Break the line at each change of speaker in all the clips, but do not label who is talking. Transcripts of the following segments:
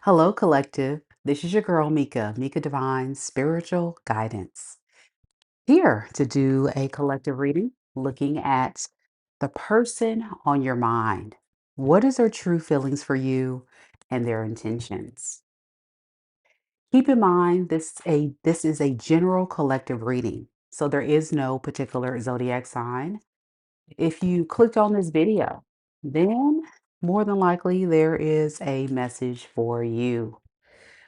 Hello, collective. This is your girl, Mika, Mika Divine Spiritual Guidance. Here to do a collective reading looking at the person on your mind. What is their true feelings for you and their intentions? Keep in mind this is a general collective reading. So there is no particular zodiac sign. If you clicked on this video, then more than likely there is a message for you.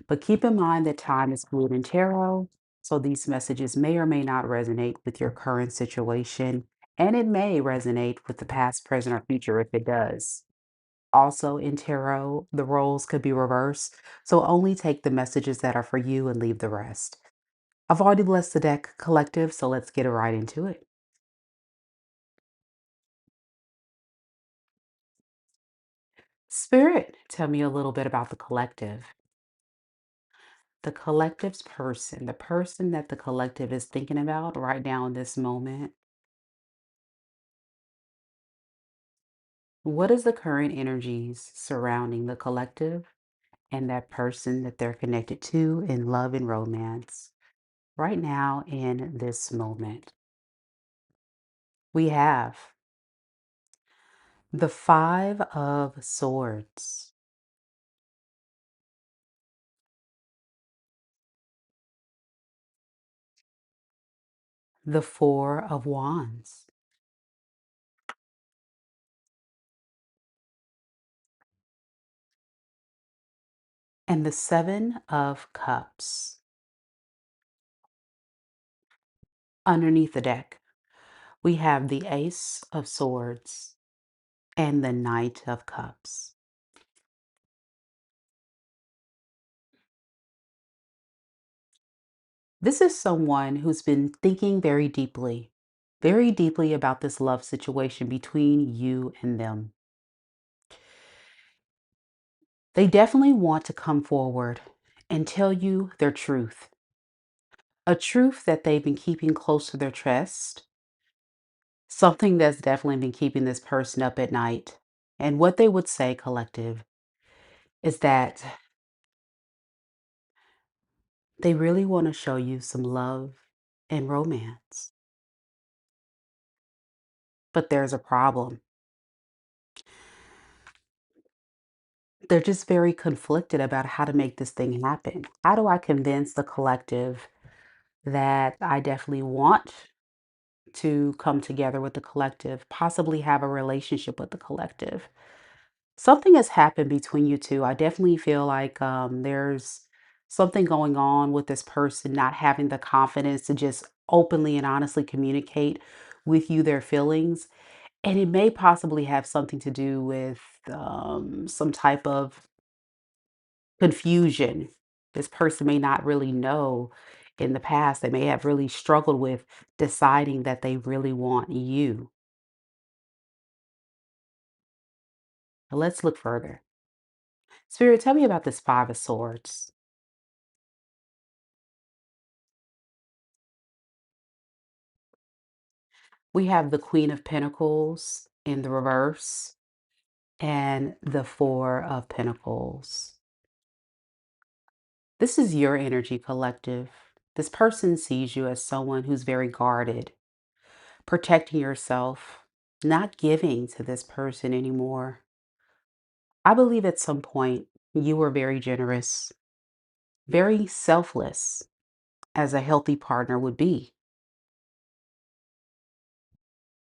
But keep in mind that time is fluid in tarot, so these messages may or may not resonate with your current situation, and it may resonate with the past, present, or future if it does. Also, in tarot, the roles could be reversed, so only take the messages that are for you and leave the rest. I've already blessed the deck collective, so let's get right into it. Spirit, tell me a little bit about the collective. The collective's person, the person that the collective is thinking about right now in this moment. What is the current energies surrounding the collective and that person that they're connected to in love and romance right now in this moment? We have the Five of Swords, the Four of Wands, and the Seven of Cups. Underneath the deck, we have the Ace of Swords and the Knight of Cups. This is someone who's been thinking very deeply about this love situation between you and them. They definitely want to come forward and tell you their truth, a truth that they've been keeping close to their chest, something that's definitely been keeping this person up at night. And what they would say, collective, is that they really want to show you some love and romance. But there's a problem. They're just very conflicted about how to make this thing happen. How do I convince the collective that I definitely want to come together with the collective, possibly have a relationship with the collective? Something has happened between you two. I definitely feel like there's something going on with this person not having the confidence to just openly and honestly communicate with you their feelings. And it may possibly have something to do with some type of confusion. This person may not really know in the past. They may have really struggled with deciding that they really want you. But let's look further. Spirit, tell me about this Five of Swords. We have the Queen of Pentacles in the reverse and the Four of Pentacles. This is your energy collective. This person sees you as someone who's very guarded, protecting yourself, not giving to this person anymore. I believe at some point you were very generous, very selfless, as a healthy partner would be.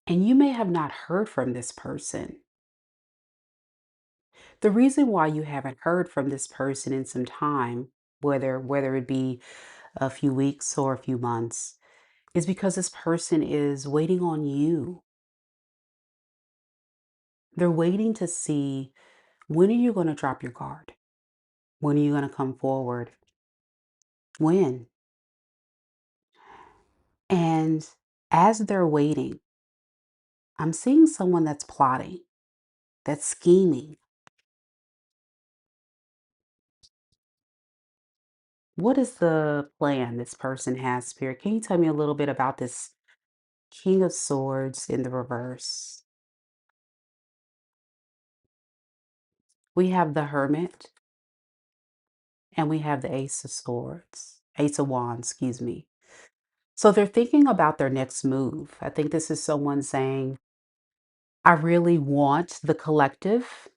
And you may have not heard from this person. The reason why you haven't heard from this person in some time, whether it be a few weeks or a few months, is because this person is waiting on you. They're waiting to see, when are you going to drop your guard? When are you going to come forward? When? And as they're waiting, I'm seeing someone that's plotting, that's scheming. What is the plan this person has, Spirit? Can you tell me a little bit about this King of Swords in the reverse? We have the Hermit and we have the Ace of Swords, Ace of Wands, excuse me. So they're thinking about their next move. I think this is someone saying, I really want the collective,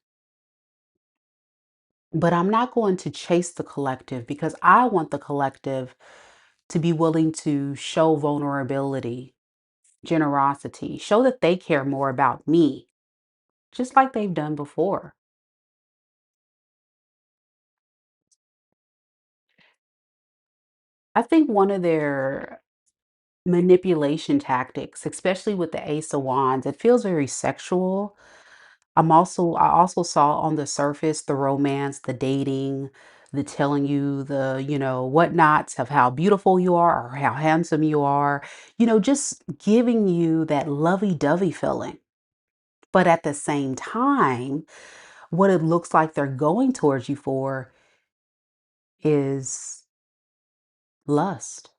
but I'm not going to chase the collective because I want the collective to be willing to show vulnerability, generosity, show that they care more about me, just like they've done before. I think one of their manipulation tactics, especially with the Ace of Wands, it feels very sexual. I also saw on the surface the romance, the dating, the telling you the, whatnots of how beautiful you are or how handsome you are, just giving you that lovey-dovey feeling. But at the same time, what it looks like they're going towards you for is lust.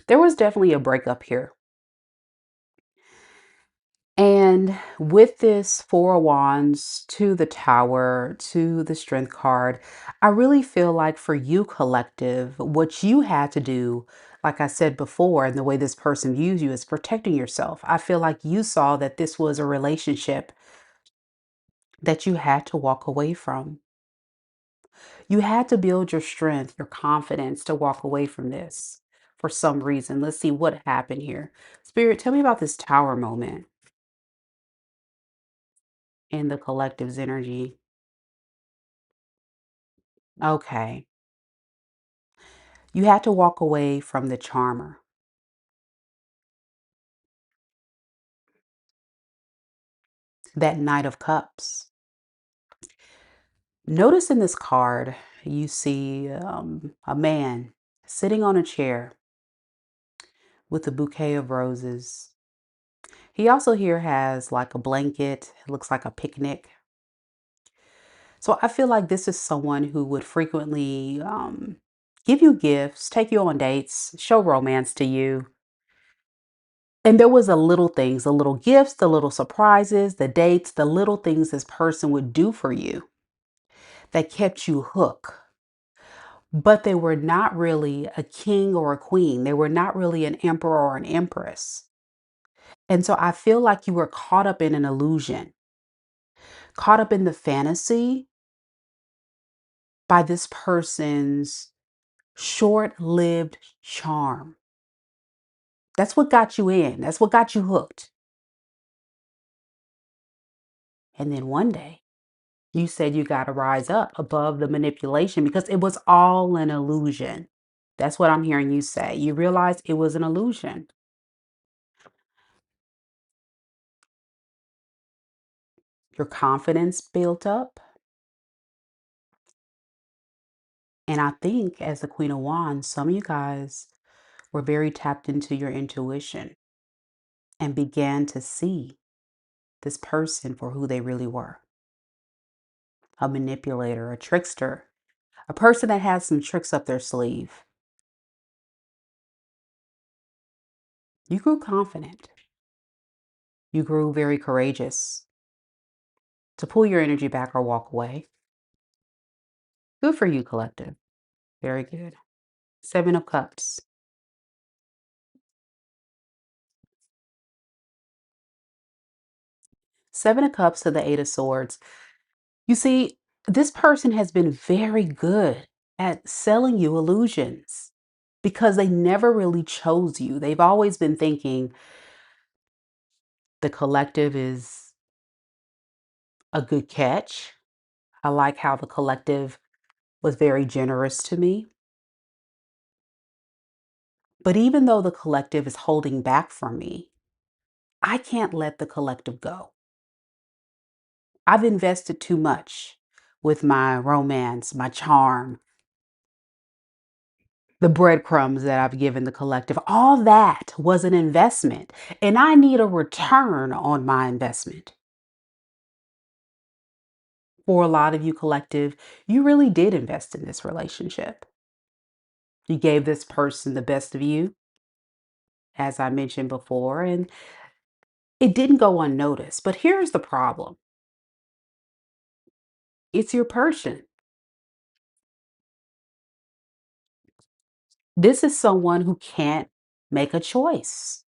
There was definitely a breakup here. And with this Four of Wands to the Tower to the Strength card, I really feel like for you, collective, what you had to do, like I said before, and the way this person views you is protecting yourself. I feel like you saw that this was a relationship that you had to walk away from. You had to build your strength, your confidence to walk away from this for some reason. Let's see what happened here. Spirit, tell me about this Tower moment in the collective's energy. Okay. You had to walk away from the charmer, that Knight of Cups. Notice in this card, you see a man sitting on a chair with a bouquet of roses. He also here has like a blanket, it looks like a picnic. So I feel like this is someone who would frequently give you gifts, take you on dates, show romance to you. And there was a little things, the little gifts, the little surprises, the dates, the little things this person would do for you that kept you hooked. But they were not really a king or a queen. They were not really an emperor or an empress. And so I feel like you were caught up in an illusion, caught up in the fantasy by this person's short lived charm. That's what got you in. That's what got you hooked. And then one day you said you got to rise up above the manipulation because it was all an illusion. That's what I'm hearing you say. You realized it was an illusion. Your confidence built up. And I think as the Queen of Wands, some of you guys were very tapped into your intuition and began to see this person for who they really were, a manipulator, a trickster, a person that has some tricks up their sleeve. You grew confident. You grew very courageous to pull your energy back or walk away. Good for you, collective. Very good. Seven of Cups. Seven of Cups to the Eight of Swords. You see, this person has been very good at selling you illusions because they never really chose you. They've always been thinking the collective is a good catch. I like how the collective was very generous to me. But even though the collective is holding back from me, I can't let the collective go. I've invested too much with my romance, my charm, the breadcrumbs that I've given the collective. All that was an investment, and I need a return on my investment. For a lot of you collective, you really did invest in this relationship. You gave this person the best of you, as I mentioned before, and it didn't go unnoticed. But here's the problem. It's your person. This is someone who can't make a choice.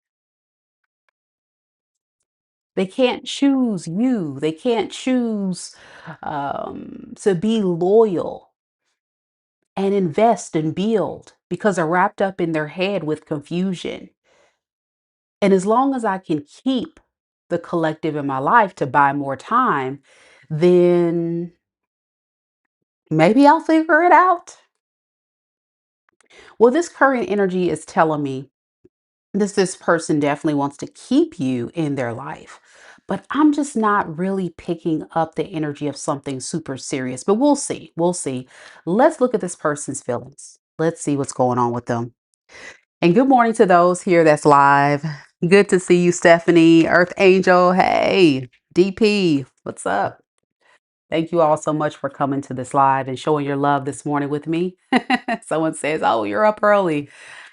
They can't choose you. They can't choose to be loyal and invest and build because they're wrapped up in their head with confusion. And as long as I can keep the collective in my life to buy more time, then maybe I'll figure it out. Well, this current energy is telling me this person definitely wants to keep you in their life. But I'm just not really picking up the energy of something super serious. But we'll see. We'll see. Let's look at this person's feelings. Let's see what's going on with them. And good morning to those here that's live. Good to see you, Stephanie, Earth Angel. Hey, DP, what's up? Thank you all so much for coming to this live and showing your love this morning with me. Someone says, "Oh, you're up early."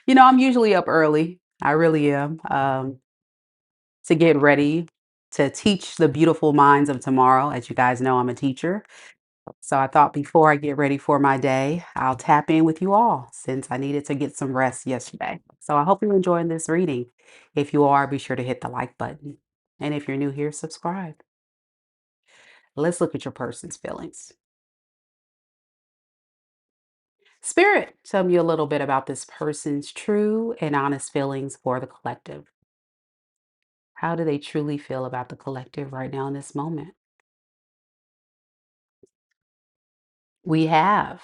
I'm usually up early. I really am. To get ready to teach the beautiful minds of tomorrow. As you guys know, I'm a teacher. So I thought before I get ready for my day, I'll tap in with you all since I needed to get some rest yesterday. So I hope you're enjoying this reading. If you are, be sure to hit the like button. And if you're new here, subscribe. Let's look at your person's feelings. Spirit, tell me a little bit about this person's true and honest feelings for the collective. How do they truly feel about the collective right now in this moment? We have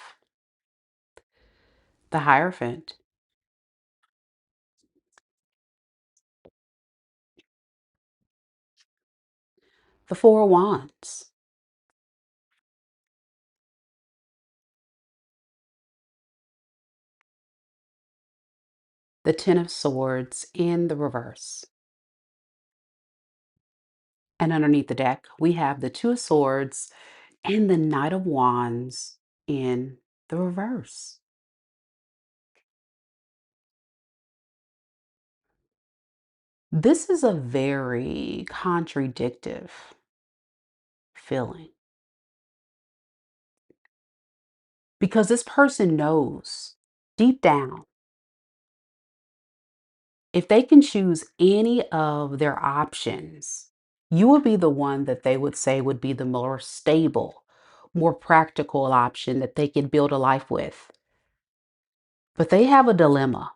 the Hierophant, the Four of Wands, the Ten of Swords in the reverse. And underneath the deck, we have the Two of Swords and the Knight of Wands in the reverse. This is a very contradictive feeling because this person knows deep down if they can choose any of their options, you would be the one that they would say would be the more stable, more practical option that they could build a life with. But they have a dilemma.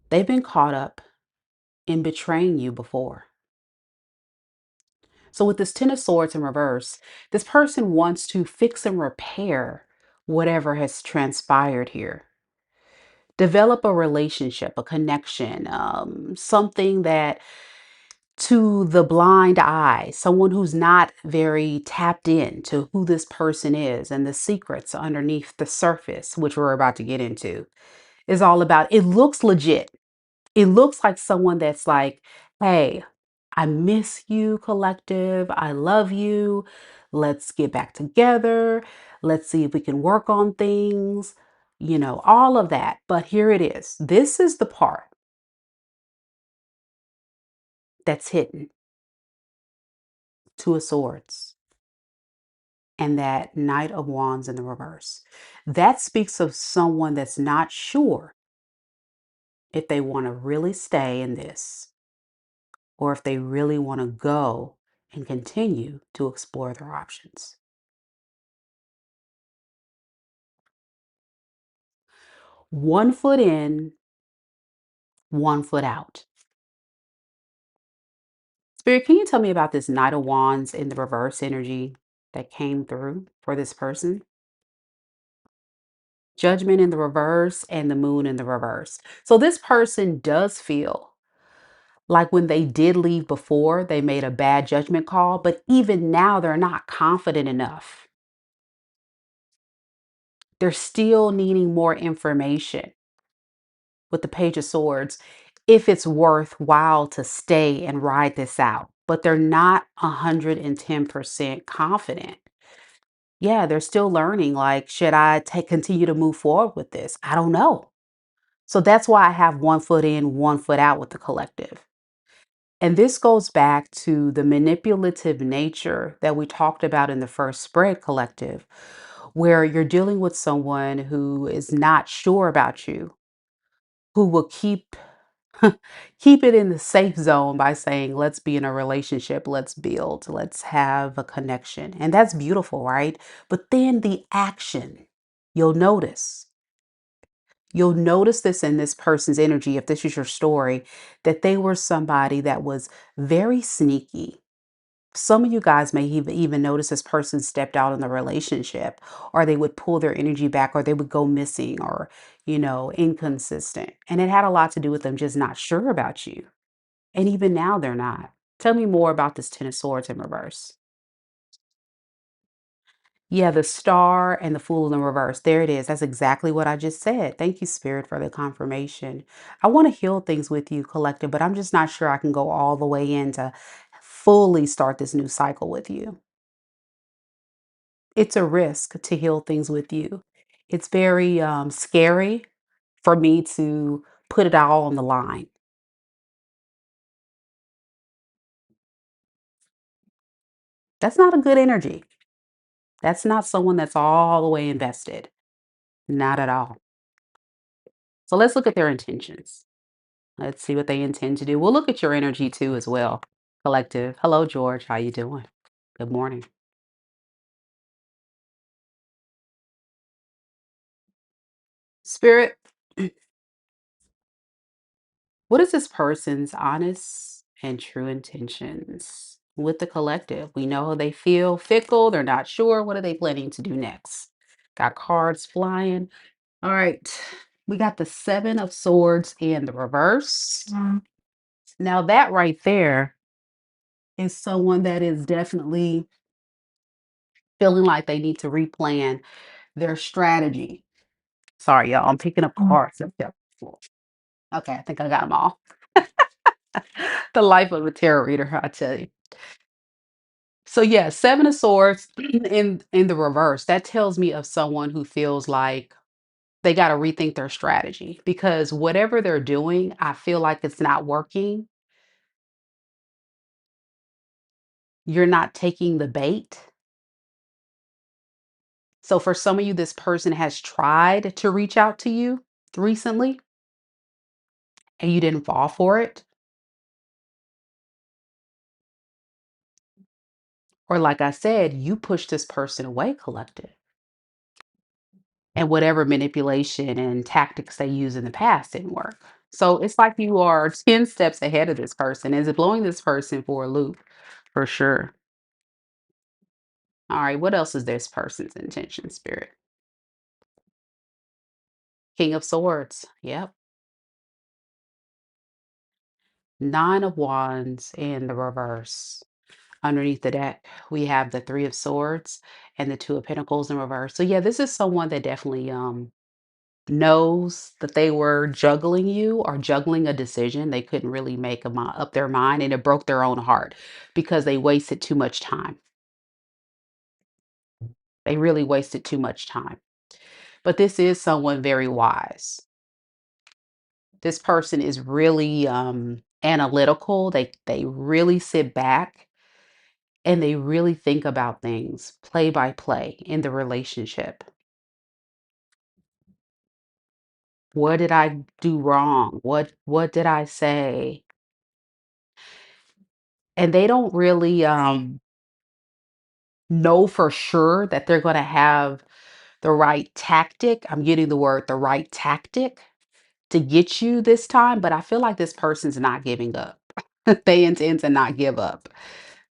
They've been caught up in betraying you before. So, with this Ten of Swords in reverse, this person wants to fix and repair whatever has transpired here. Develop a relationship, a connection, something that to the blind eye, someone who's not very tapped in to who this person is and the secrets underneath the surface, which we're about to get into, is all about. It looks legit. It looks like someone that's like, hey, I miss you, collective. I love you. Let's get back together. Let's see if we can work on things, all of that. But here it is. This is the part that's hidden. Two of Swords and that Knight of Wands in the reverse. That speaks of someone that's not sure if they want to really stay in this or if they really want to go and continue to explore their options. One foot in, one foot out. Spirit, can you tell me about this Knight of Wands in the reverse energy that came through for this person? Judgment in the reverse and the Moon in the reverse. So this person does feel like when they did leave before, they made a bad judgment call, but even now they're not confident enough. They're still needing more information with the Page of Swords if it's worthwhile to stay and ride this out. but they're not 110% confident. Yeah, they're still learning. Like, should I take continue to move forward with this? I don't know. So that's why I have one foot in, one foot out with the collective. And this goes back to the manipulative nature that we talked about in the first spread collective, where you're dealing with someone who is not sure about you, who will keep it in the safe zone by saying, let's be in a relationship, let's build, let's have a connection. And that's beautiful, right? But then the action, you'll notice. You'll notice this in this person's energy, if this is your story, that they were somebody that was very sneaky. Some of you guys may even notice this person stepped out in the relationship, or they would pull their energy back, or they would go missing, or, inconsistent. And it had a lot to do with them just not sure about you. And even now, they're not. Tell me more about this Ten of Swords in reverse. Yeah, the star and the fool in reverse. There it is. That's exactly what I just said. Thank you, Spirit, for the confirmation. I want to heal things with you, collective, but I'm just not sure I can go all the way in to fully start this new cycle with you. It's a risk to heal things with you. It's very scary for me to put it all on the line. That's not a good energy. That's not someone that's all the way invested. Not at all. So let's look at their intentions. Let's see what they intend to do. We'll look at your energy too as well. Collective. Hello, George. How you doing? Good morning. Spirit, what is this person's honest and true intentions with the collective? We know how they feel fickle. They're not sure. What are they planning to do next? Got cards flying. All right. We got the Seven of Swords in the reverse. Now, that right there is someone that is definitely feeling like they need to replan their strategy. Sorry, y'all. I'm picking up cards. Yep. Okay, I think I got them all. The life of a tarot reader, I tell you. So yeah, Seven of Swords in the reverse. That tells me of someone who feels like they got to rethink their strategy because whatever they're doing, I feel like it's not working. You're not taking the bait. So for some of you, this person has tried to reach out to you recently and you didn't fall for it. Or like I said, you pushed this person away, collective. And whatever manipulation and tactics they used in the past didn't work. So it's like you are 10 steps ahead of this person. Is it blowing this person for a loop? For sure. All right, what else is this person's intention, Spirit? King of Swords. Yep. Nine of Wands in the reverse. Underneath the deck, we have the Three of Swords and the Two of Pentacles in reverse. So yeah, this is someone that definitely knows that they were juggling you or juggling a decision. They couldn't really make up their mind and it broke their own heart because they wasted too much time. They really wasted too much time. But this is someone very wise. This person is really analytical. They really sit back and they really think about things play by play in the relationship. What did I do wrong? What did I say? And they don't really know for sure that they're going to have the right tactic. I'm getting the word the right tactic to get you this time, but I feel like this person's not giving up. They intend to not give up.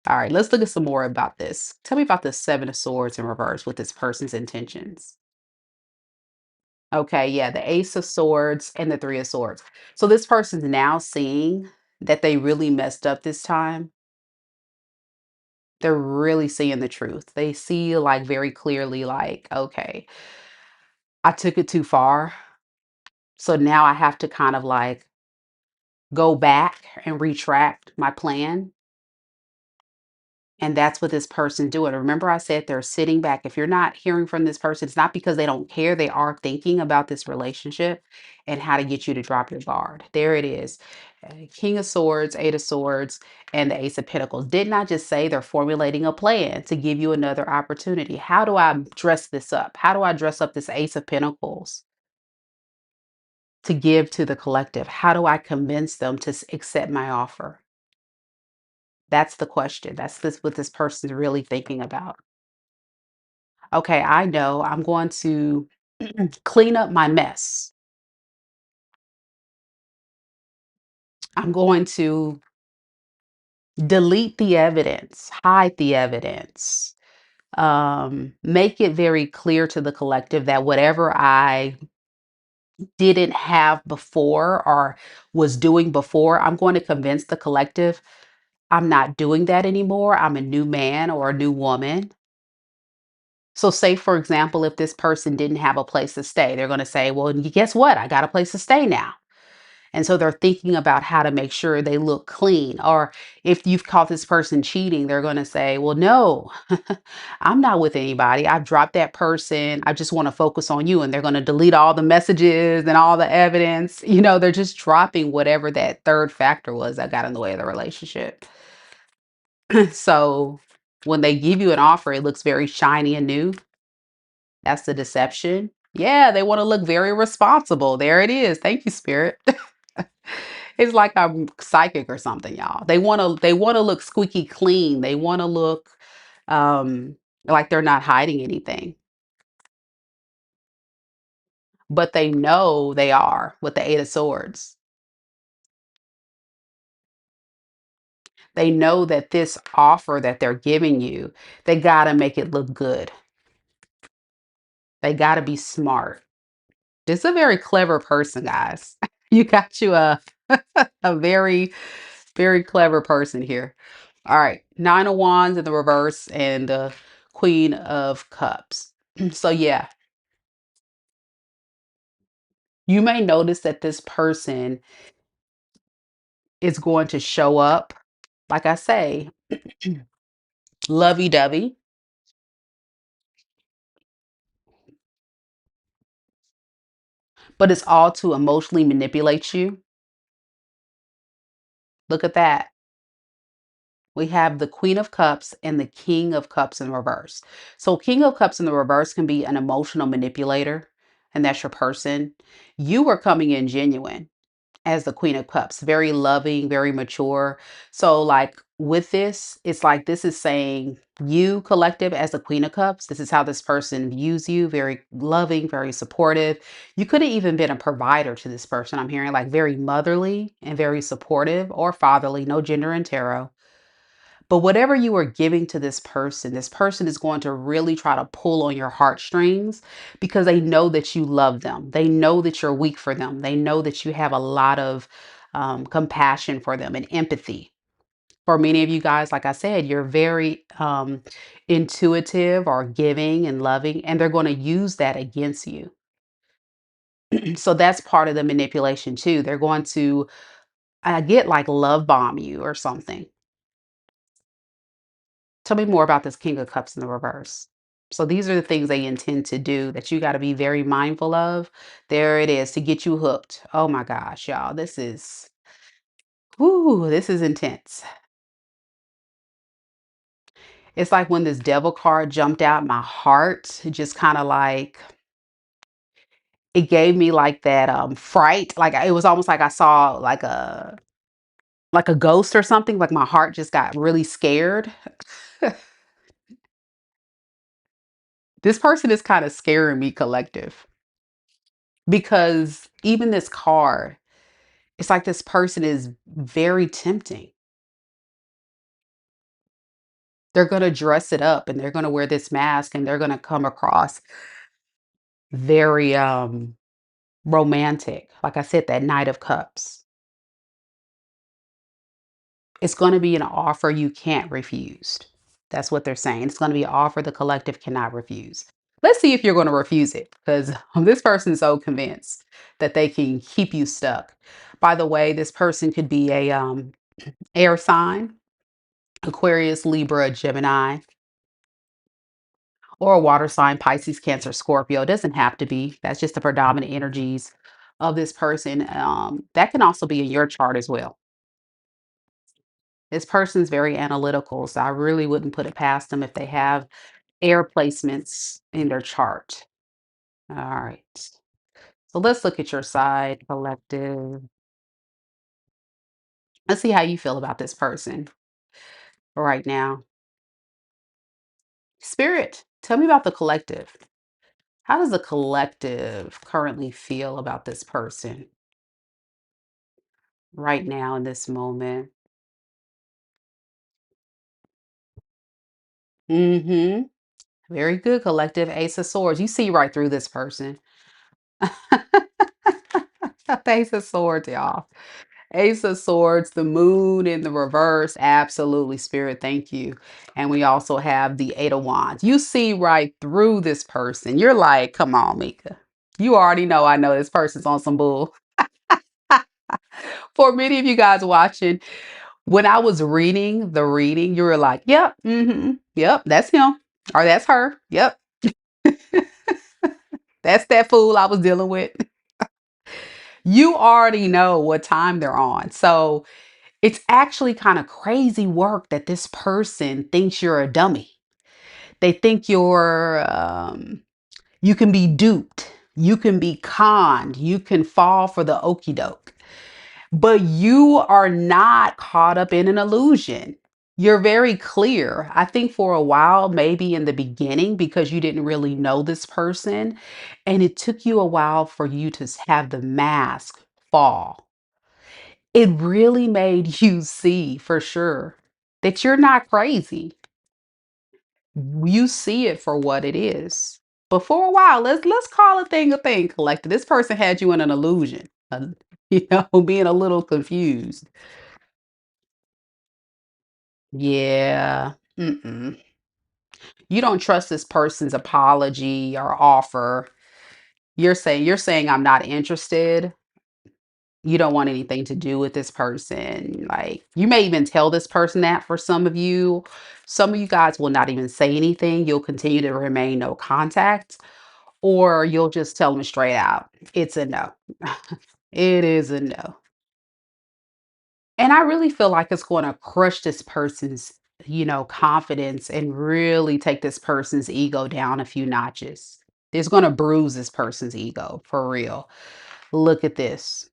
All right, let's look at some more about this. Tell me about the Seven of Swords in reverse with this person's intentions. Okay, yeah, the Ace of Swords and the Three of Swords. So this person's now seeing that they really messed up this time. They're really seeing the truth. They see like very clearly, like, okay, I took it too far. So now I have to kind of like go back and retract my plan. And that's what this person doing. Remember, I said they're sitting back. If you're not hearing from this person, it's not because they don't care. They are thinking about this relationship and how to get you to drop your guard. There it is. King of Swords, Eight of Swords, and the Ace of Pentacles. Didn't I just say they're formulating a plan to give you another opportunity? How do I dress this up? How do I dress up this Ace of Pentacles to give to the collective? How do I convince them to accept my offer? That's the question. That's what this person's really thinking about. Okay, I know I'm going to clean up my mess. I'm going to delete the evidence, hide the evidence, make it very clear to the collective that whatever I didn't have before or was doing before, I'm going to convince the collective I'm not doing that anymore. I'm a new man or a new woman. So, say, for example, if this person didn't have a place to stay, they're going to say, well, guess what? I got a place to stay now. And so they're thinking about how to make sure they look clean. Or if you've caught this person cheating, they're going to say, well, no, I'm not with anybody. I've dropped that person. I just want to focus on you. And they're going to delete all the messages and all the evidence. They're just dropping whatever that third factor was that got in the way of the relationship. So when they give you an offer, it looks very shiny and new. That's the deception. Yeah, they want to look very responsible. There it is. Thank you, Spirit. It's like I'm psychic or something, y'all. They want to look squeaky clean. They want to look like they're not hiding anything. But they know they are with the Eight of Swords. They know that this offer that they're giving you, they got to make it look good. They got to be smart. This is a very clever person, guys. You got you a very, very clever person here. All right, Nine of Wands in the reverse and the Queen of Cups. So yeah, you may notice that this person is going to show up, like I say, lovey-dovey, but it's all to emotionally manipulate you. Look at that. We have the Queen of Cups and the King of Cups in reverse. So, King of Cups in the reverse can be an emotional manipulator, and that's your person. You are coming in genuine as the Queen of Cups, very loving, very mature. So, like with this, it's like this is saying you, collective, as the Queen of Cups, this is how this person views you, very loving, very supportive. You could have even been a provider to this person. I'm hearing like very motherly and very supportive or fatherly, no gender in tarot. But whatever you are giving to this person is going to really try to pull on your heartstrings because they know that you love them. They know that you're weak for them. They know that you have a lot of compassion for them and empathy. For many of you guys, like I said, you're very intuitive or giving and loving, and they're going to use that against you. So that's part of the manipulation too. They're going to, I get like love bomb you or something. Tell me more about this King of Cups in the reverse. So these are the things they intend to do that you got to be very mindful of. There it is to get you hooked. Oh my gosh, y'all. This is intense. It's like when this devil card jumped out, my heart just kind of like it gave me like that fright. Like it was almost like I saw like a ghost or something. Like my heart just got really scared. This person is kind of scaring me, collective. Because even this card, it's like this person is very tempting. They're going to dress it up and they're going to wear this mask and they're going to come across very romantic. Like I said, that Knight of Cups. It's going to be an offer you can't refuse. That's what they're saying. It's going to be an offer the collective cannot refuse. Let's see if you're going to refuse it because this person's so convinced that they can keep you stuck. By the way, this person could be a air sign. Aquarius, Libra, Gemini, or a water sign, Pisces, Cancer, Scorpio. It doesn't have to be. That's just the predominant energies of this person. That can also be in your chart as well. This person's very analytical, so I really wouldn't put it past them if they have air placements in their chart. All right. So let's look at your side, collective. Let's see how you feel about this person right now. Spirit, tell me about the collective. How does the collective currently feel about this person right now in this moment? Mm-hmm. Very good, collective. Ace of Swords. You see right through this person. Ace of Swords, y'all. Ace of Swords, the moon in the reverse. Absolutely, Spirit. Thank you. And we also have the Eight of Wands. You see right through this person. You're like, come on, Mika. You already know I know this person's on some bull. For many of you guys watching, when I was reading the reading, you were like, yep, yep, that's him. Or that's her. Yep. That's that fool I was dealing with. You already know what time they're on. So it's actually kind of crazy work that this person thinks you're a dummy. They think you can be duped, you can be conned, you can fall for the okey doke, but you are not caught up in an illusion. You're very clear. I think for a while, maybe in the beginning, because you didn't really know this person, and it took you a while for you to have the mask fall. It really made you see for sure that you're not crazy. You see it for what it is. But for a while, let's call a thing, collective. This person had you in an illusion, being a little confused. Yeah. Mm-mm. You don't trust this person's apology or offer. You're saying I'm not interested. You don't want anything to do with this person. Like, you may even tell this person that for some of you. Some of you guys will not even say anything. You'll continue to remain no contact, or you'll just tell them straight out. It's a no. It is a no. And I really feel like it's going to crush this person's, confidence and really take this person's ego down a few notches. It's going to bruise this person's ego for real. Look at this.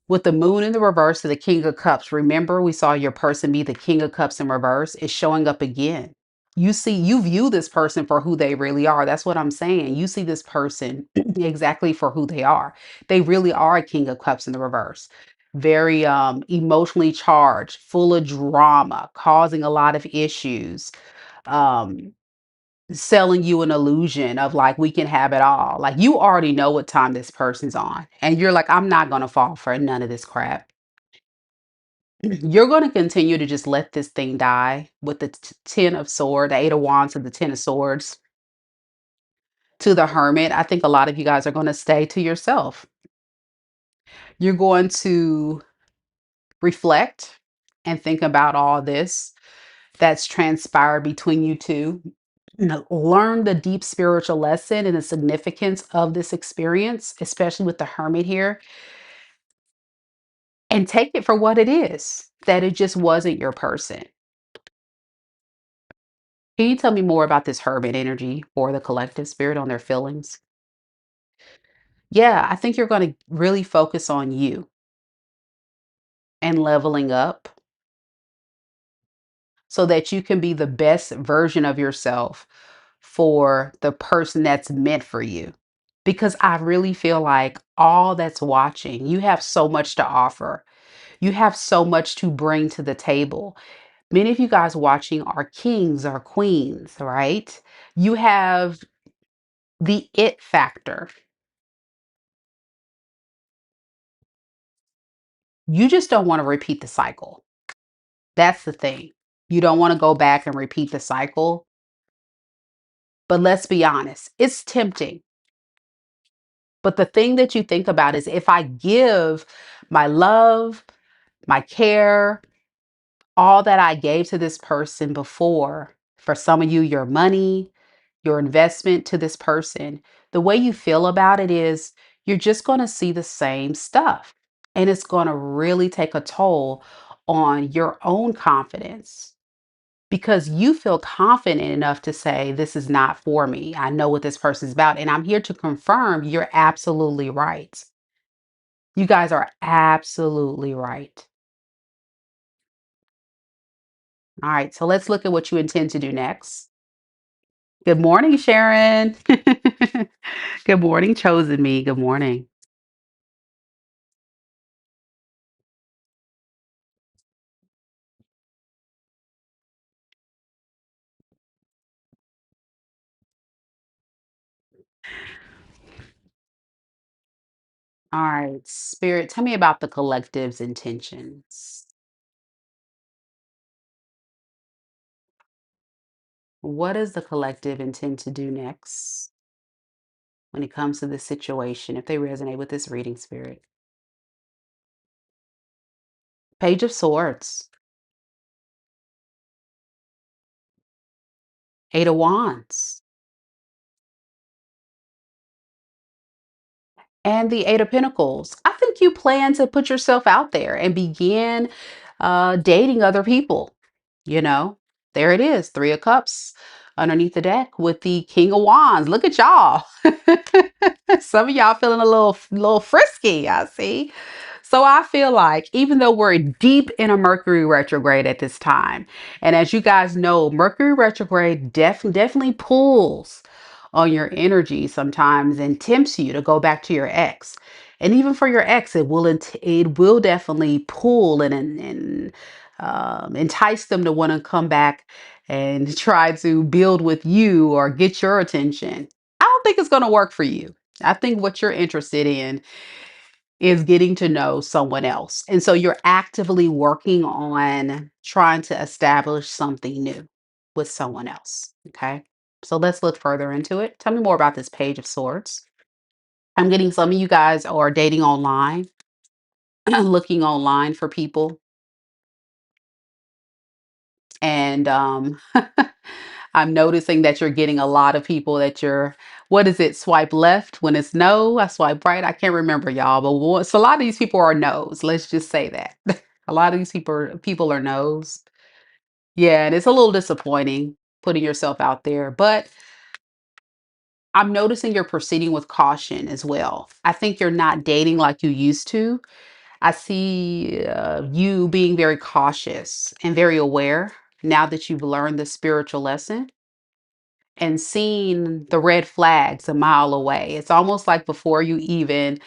With the moon in the reverse to the king of cups, remember we saw your person be the king of cups in reverse. Is showing up again. You view this person for who they really are. That's what I'm saying. You see this person exactly for who they are. They really are a king of cups in the reverse. Very emotionally charged, full of drama, causing a lot of issues. Um Selling you an illusion of like we can have it all. Like, you already know what time this person's on. And you're like, I'm not gonna fall for none of this crap. You're gonna continue to just let this thing die with the ten of swords, the eight of wands and the ten of swords to the hermit. I think a lot of you guys are gonna stay to yourself. You're going to reflect and think about all this that's transpired between you two. Learn the deep spiritual lesson and the significance of this experience, especially with the hermit here, and take it for what it is, that it just wasn't your person. Can you tell me more about this hermit energy for the collective spirit on their feelings? Yeah, I think you're going to really focus on you and leveling up so that you can be the best version of yourself for the person that's meant for you. Because I really feel like all that's watching, you have so much to offer. You have so much to bring to the table. Many of you guys watching are kings or queens, right? You have the it factor. You just don't want to repeat the cycle. That's the thing. You don't want to go back and repeat the cycle. But let's be honest, it's tempting. But the thing that you think about is, if I give my love, my care, all that I gave to this person before. For some of you, your money, your investment to this person, the way you feel about it is you're just going to see the same stuff. And it's going to really take a toll on your own confidence because you feel confident enough to say, this is not for me. I know what this person's about. And I'm here to confirm you're absolutely right. You guys are absolutely right. All right, so let's look at what you intend to do next. Good morning, Sharon. Good morning, Chosen Me. Good morning. All right, Spirit, tell me about the collective's intentions. What does the collective intend to do next when it comes to this situation, if they resonate with this reading, Spirit? Page of Swords, Eight of Wands, and the Eight of Pentacles. I think you plan to put yourself out there and begin dating other people. You know, there it is, Three of Cups underneath the deck with the King of Wands. Look at y'all. Some of y'all feeling a little frisky, I see. So I feel like even though we're deep in a Mercury retrograde at this time, and as you guys know, Mercury retrograde definitely pulls on your energy sometimes and tempts you to go back to your ex. And even for your ex, it will definitely pull and entice them to want to come back and try to build with you or get your attention. I don't think it's going to work for you. I think what you're interested in is getting to know someone else. And so you're actively working on trying to establish something new with someone else. Okay. So let's look further into it. Tell me more about this Page of Swords. I'm getting some of you guys are dating online, looking online for people. And I'm noticing that you're getting a lot of people that what is it, swipe left when it's no, I swipe right. I can't remember, y'all, but so a lot of these people are no's. Let's just say that. A lot of these people are no's. Yeah, and it's a little disappointing putting yourself out there, but I'm noticing you're proceeding with caution as well. I think you're not dating like you used to. I see you being very cautious and very aware now that you've learned the spiritual lesson and seeing the red flags a mile away. It's almost like before you even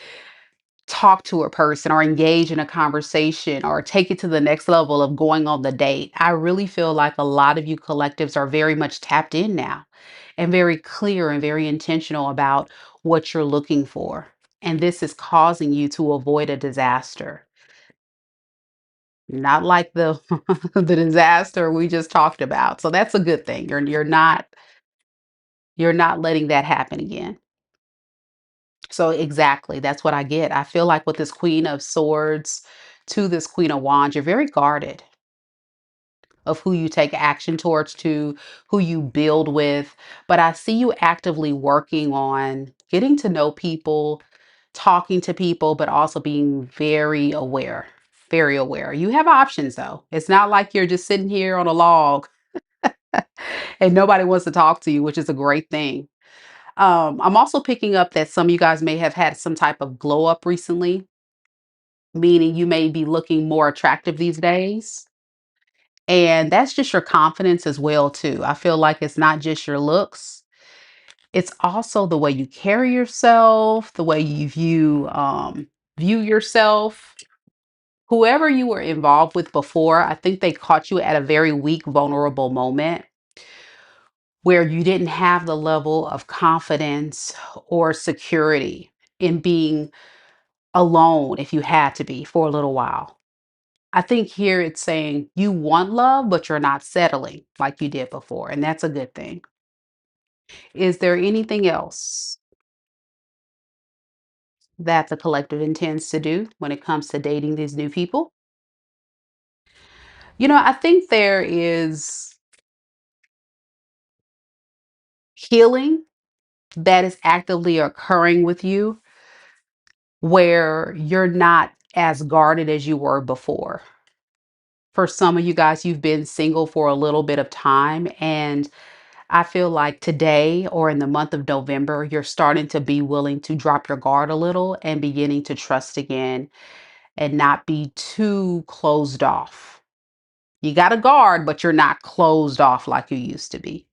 talk to a person or engage in a conversation or take it to the next level of going on the date. I really feel like a lot of you collectives are very much tapped in now and very clear and very intentional about what you're looking for. And this is causing you to avoid a disaster. Not like the the disaster we just talked about. So that's a good thing. You're not letting that happen again. So exactly, that's what I get. I feel like with this Queen of Swords to this Queen of Wands, you're very guarded of who you take action towards to, who you build with. But I see you actively working on getting to know people, talking to people, but also being very aware. Very aware. You have options though. It's not like you're just sitting here on a log and nobody wants to talk to you, which is a great thing. I'm also picking up that some of you guys may have had some type of glow up recently, meaning you may be looking more attractive these days. And that's just your confidence as well, too. I feel like it's not just your looks. It's also the way you carry yourself, the way you view yourself. Whoever you were involved with before, I think they caught you at a very weak, vulnerable moment where you didn't have the level of confidence or security in being alone if you had to be for a little while. I think here it's saying you want love, but you're not settling like you did before. And that's a good thing. Is there anything else that the collective intends to do when it comes to dating these new people? I think there is healing that is actively occurring with you where you're not as guarded as you were before. For some of you guys, you've been single for a little bit of time, and I feel like today or in the month of November, you're starting to be willing to drop your guard a little and beginning to trust again and not be too closed off. You got a guard, but you're not closed off like you used to be.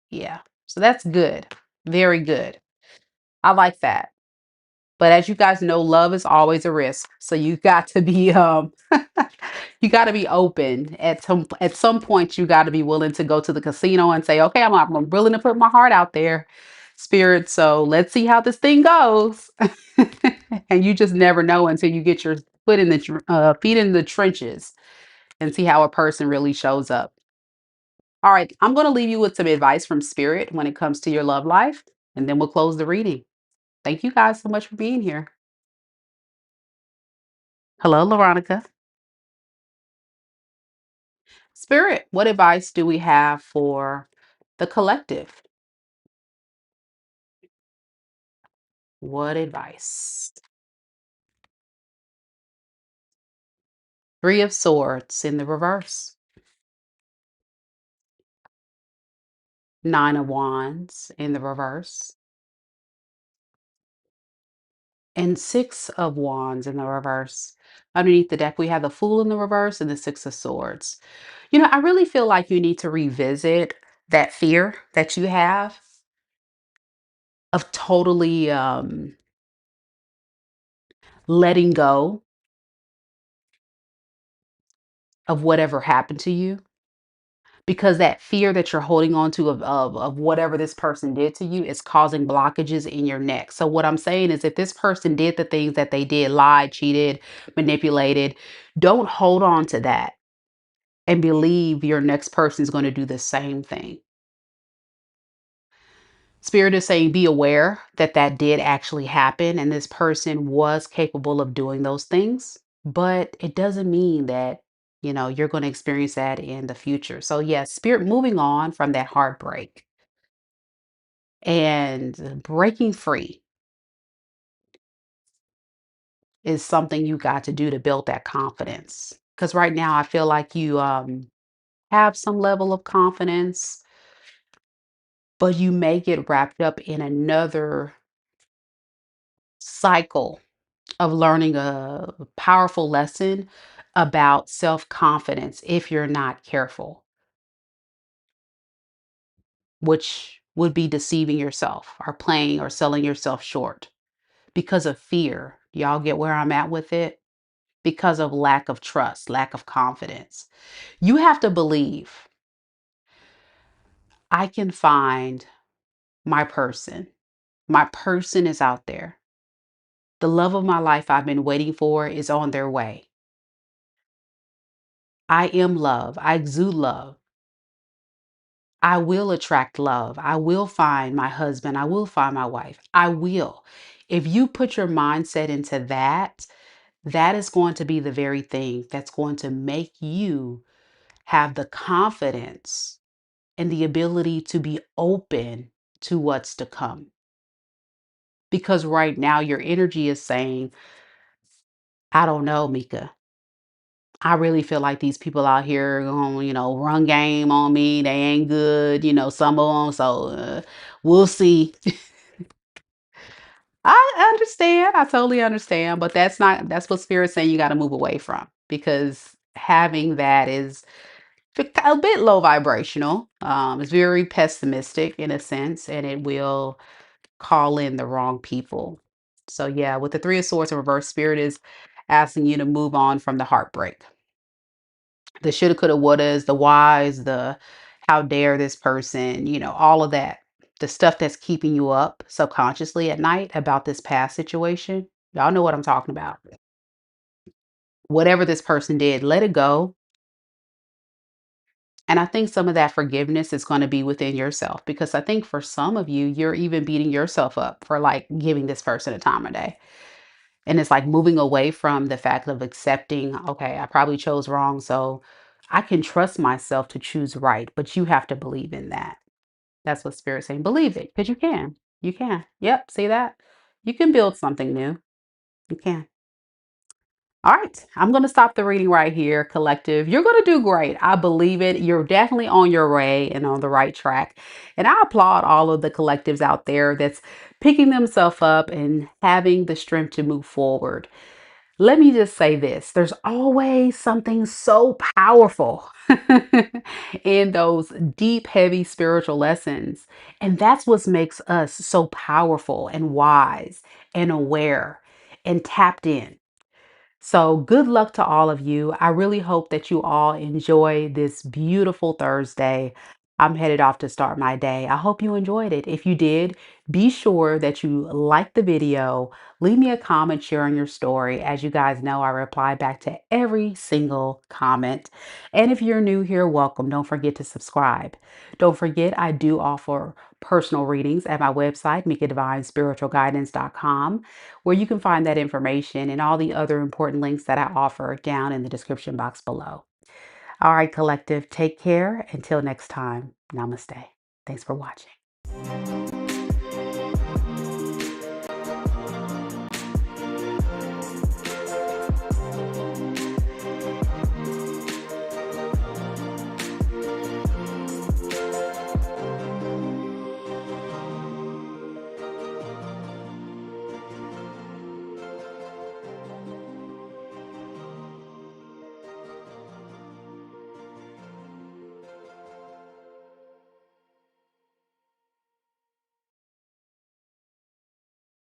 Yeah. So that's good. Very good. I like that. But as you guys know, love is always a risk. So you got to be you got to be open. At some point you got to be willing to go to the casino and say, "Okay, I'm willing to put my heart out there, spirit. So let's see how this thing goes." And you just never know until you get your feet in the trenches and see how a person really shows up. All right, I'm going to leave you with some advice from spirit when it comes to your love life, and then we'll close the reading. Thank you guys so much for being here. Hello, Veronica. Spirit, what advice do we have for the collective? What advice? Three of Swords in the reverse, Nine of Wands in the reverse, and Six of Wands in the reverse. Underneath the deck, we have the Fool in the reverse and the Six of Swords. I really feel like you need to revisit that fear that you have of totally letting go of whatever happened to you, because that fear that you're holding on to of whatever this person did to you is causing blockages in your neck. So what I'm saying is, if this person did the things that they did, lied, cheated, manipulated, don't hold on to that and believe your next person is going to do the same thing. Spirit is saying be aware that that did actually happen and this person was capable of doing those things, but it doesn't mean that, you're going to experience that in the future. So, yes, spirit moving on from that heartbreak and breaking free is something you got to do to build that confidence. Because right now, I feel like you have some level of confidence, but you may get wrapped up in another cycle of learning a powerful lesson about self confidence if you're not careful, which would be deceiving yourself or playing or selling yourself short because of fear. Y'all get where I'm at with it? Because of lack of trust, lack of confidence. You have to believe I can find my person. My person is out there. The love of my life I've been waiting for is on their way. I am love. I exude love. I will attract love. I will find my husband. I will find my wife. I will. If you put your mindset into that, that is going to be the very thing that's going to make you have the confidence and the ability to be open to what's to come. Because right now, your energy is saying, I don't know, Mika. I really feel like these people out here going, run game on me. They ain't good, some of them. So we'll see. I understand. I totally understand. But that's what Spirit's saying you got to move away from, because having that is a bit low vibrational. It's very pessimistic in a sense, and it will call in the wrong people. So, yeah, with the Three of Swords in reverse, Spirit is asking you to move on from the heartbreak. The shoulda, coulda, wouldas, the whys, the how dare this person, all of that. The stuff that's keeping you up subconsciously at night about this past situation. Y'all know what I'm talking about. Whatever this person did, let it go. And I think some of that forgiveness is going to be within yourself, because I think for some of you, you're even beating yourself up for like giving this person a time of day. And it's like moving away from the fact of accepting, okay, I probably chose wrong. So I can trust myself to choose right, but you have to believe in that. That's what Spirit's saying. Believe it, because you can. You can. Yep, see that? You can build something new. You can. All right, I'm going to stop the reading right here, collective. You're going to do great. I believe it. You're definitely on your way and on the right track. And I applaud all of the collectives out there that's picking themselves up and having the strength to move forward. Let me just say this, there's always something so powerful in those deep, heavy spiritual lessons. And that's what makes us so powerful and wise and aware and tapped in. So, good luck to all of you. I really hope that you all enjoy this beautiful Thursday. I'm headed off to start my day. I hope you enjoyed it. If you did, be sure that you like the video, leave me a comment sharing your story. As you guys know, I reply back to every single comment. And if you're new here, welcome. Don't forget to subscribe. Don't forget, I do offer personal readings at my website, MikaDivineSpiritualGuidance.com, where you can find that information and all the other important links that I offer down in the description box below. All right, collective, take care. Until next time, namaste. Thanks for watching.